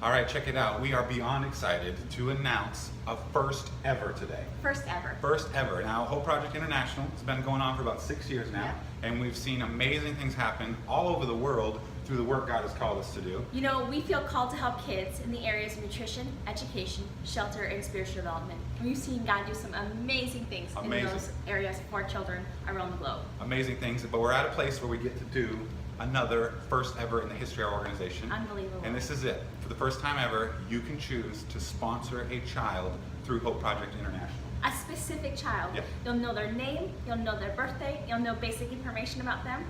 All right, check it out. We are beyond excited to announce a first ever today. First ever. First ever. Now, Hope Project International has been going on for about 6 years now, and we've seen amazing things happen all over the world through the work God has called us to do. You know, we feel called to help kids in the areas of nutrition, education, shelter, and spiritual development. We've seen God do some amazing things in those areas for children around the globe. Amazing things, but we're at a place where we get to do another first ever in the history of our organization. Unbelievable. And this is it. For the first time ever, you can choose to sponsor a child through Hope Project International. A specific child. Yep. You'll know their name, you'll know their birthday, you'll know basic information about them.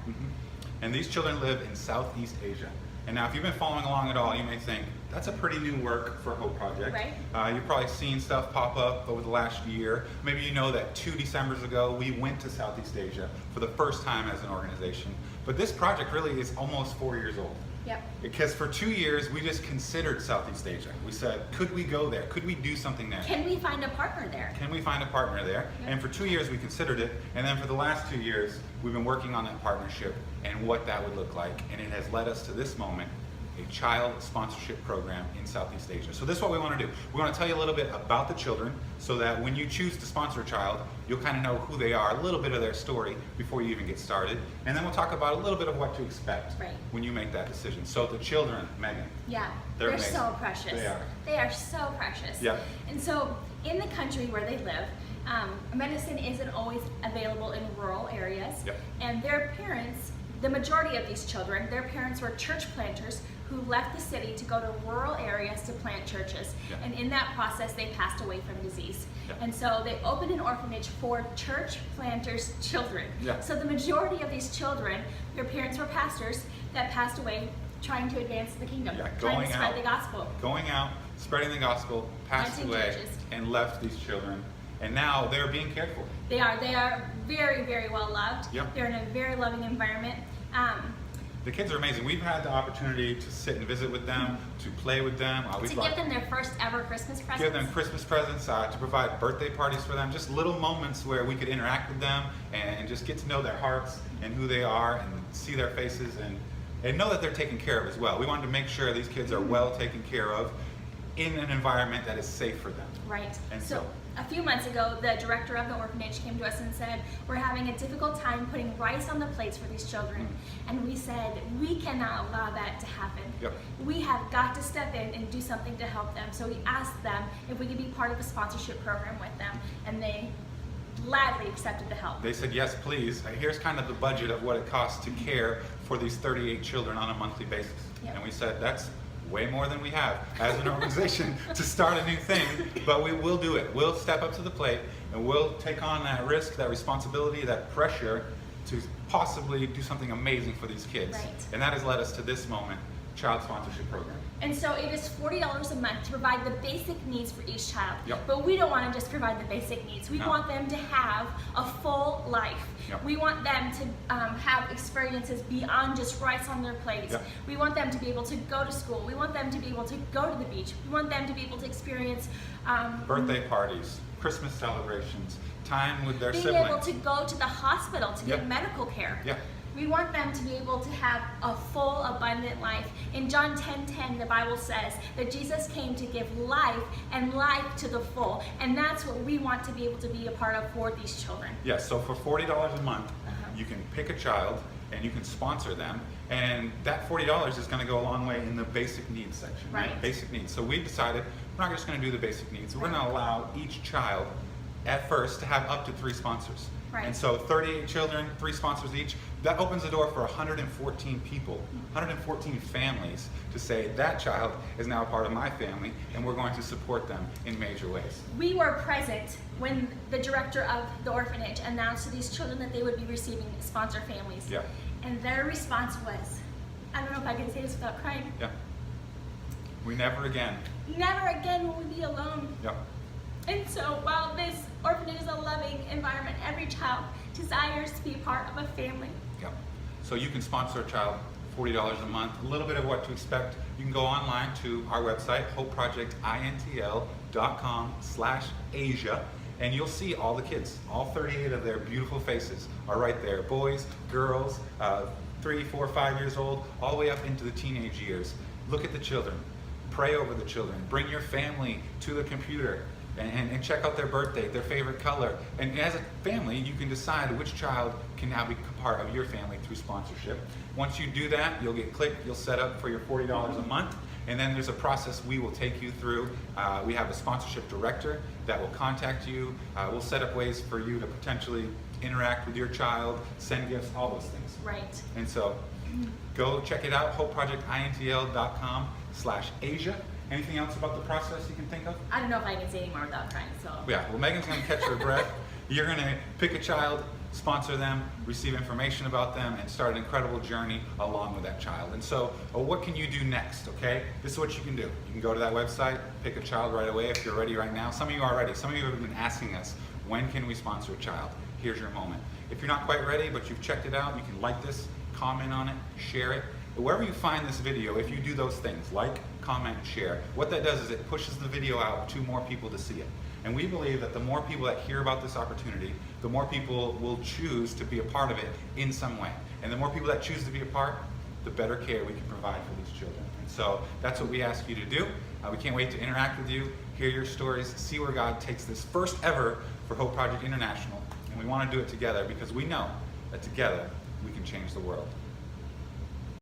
And these children live in Southeast Asia. And now if you've been following along at all, you may think, that's a pretty new work for Hope Project. Right. You've probably seen stuff pop up over the last year. Maybe you know that 2 Decembers ago, we went to Southeast Asia for the first time as an organization. But this project really is almost 4 years old. Yep. Because for 2 years, we just considered Southeast Asia. We said, could we go there? Could we do something there? Can we find a partner there? Can we find a partner there? Yep. And for 2 years, we considered it. And then for the last 2 years, we've been working on that partnership and what that would look like. And it has led us to this moment, a child sponsorship program in Southeast Asia. So this is what we want to do. We want to tell you a little bit about the children so that when you choose to sponsor a child, you'll kind of know who they are, a little bit of their story before you even get started. And then we'll talk about a little bit of what to expect when you make that decision. So the children, Megan. Yeah, they're so precious. They are. They are so precious. Yeah. And so in the country where they live, medicine isn't always available in rural areas. Yep. And their parents, the majority of these children, their parents were church planters who left the city to go to rural areas to plant churches. Yeah. And in that process, they passed away from disease. Yeah. And so they opened an orphanage for church planters' children. Yeah. So the majority of these children, their parents were pastors that passed away trying to advance the kingdom, trying to spread the gospel. Going out, spreading the gospel, passed Planting away, churches. and left these children. And now they're being cared for. They are very, very well loved. Yep. They're in a very loving environment. The kids are amazing. We've had the opportunity to sit and visit with them, to play with them. To give them their first ever Christmas presents. Give them Christmas presents, to provide birthday parties for them, just little moments where we could interact with them and just get to know their hearts and who they are and see their faces and know that they're taken care of as well. We wanted to make sure these kids are well taken care of in an environment that is safe for them. Right. And so a few months ago, the director of the orphanage came to us and said, we're having a difficult time putting rice on the plates for these children. And we said, we cannot allow that to happen. Yep. We have got to step in and do something to help them. So we asked them if we could be part of a sponsorship program with them. And they gladly accepted the help. They said, yes, please. Here's kind of the budget of what it costs to care for these 38 children on a monthly basis. Yep. And we said, that's way more than we have as an organization to start a new thing, but we will do it. We'll step up to the plate and we'll take on that risk, that responsibility, that pressure to possibly do something amazing for these kids. Right. And that has led us to this moment, child sponsorship program. And so it is $40 a month to provide the basic needs for each child. Yep. But we don't want to just provide the basic needs. We want them to have a full life. Yep. We want them to have experiences beyond just rice on their plates. Yep. We want them to be able to go to school. We want them to be able to go to the beach. We want them to be able to experience birthday parties, Christmas celebrations, time with their being siblings. able to go to the hospital to get medical care. Yeah. We want them to be able to have a full, abundant life. In John 10:10, the Bible says that Jesus came to give life and life to the full. And that's what we want to be able to be a part of for these children. Yes, so for $40 a month, you can pick a child and you can sponsor them. And that $40 is going to go a long way in the basic needs section, right? Basic needs. So we decided we're not just going to do the basic needs. We're going to allow each child at first to have up to 3 sponsors. Right. And so 38 children, 3 sponsors each, that opens the door for 114 people, 114 families to say that child is now a part of my family and we're going to support them in major ways. We were present when the director of the orphanage announced to these children that they would be receiving sponsor families. Yeah. And their response was, I don't know if I can say this without crying. Yeah. We never again. Never again will we be alone. Yeah. And so while this orphanage is a loving environment, every child desires to be part of a family. Yep. So you can sponsor a child, $40 a month. A little bit of what to expect. You can go online to our website, hopeprojectintl.com/Asia, and you'll see all the kids. All 38 of their beautiful faces are right there. Boys, girls, 3, 4, 5 years old, all the way up into the teenage years. Look at the children. Pray over the children. Bring your family to the computer and check out their birthday, their favorite color. And as a family, you can decide which child can now be part of your family through sponsorship. Once you do that, you'll get clicked, you'll set up for your $40 a month, and then there's a process we will take you through. We have a sponsorship director that will contact you. We'll set up ways for you to potentially interact with your child, send gifts, all those things. Right. And so go check it out, hopeprojectintl.com/Asia. Anything else about the process you can think of? I don't know if I can say any more without crying, so. Yeah, well, Megan's going to catch her breath. You're going to pick a child, sponsor them, receive information about them, and start an incredible journey along with that child. And so, what can you do next, okay? This is what you can do. You can go to that website, pick a child right away if you're ready right now. Some of you are ready. Some of you have been asking us, when can we sponsor a child? Here's your moment. If you're not quite ready, but you've checked it out, you can like this, comment on it, share it. Wherever you find this video, if you do those things, like, comment, share, what that does is it pushes the video out to more people to see it. And we believe that the more people that hear about this opportunity, the more people will choose to be a part of it in some way. And the more people that choose to be a part, the better care we can provide for these children. And so that's what we ask you to do. We can't wait to interact with you, hear your stories, see where God takes this first ever for Hope Project International. And we want to do it together because we know that together we can change the world.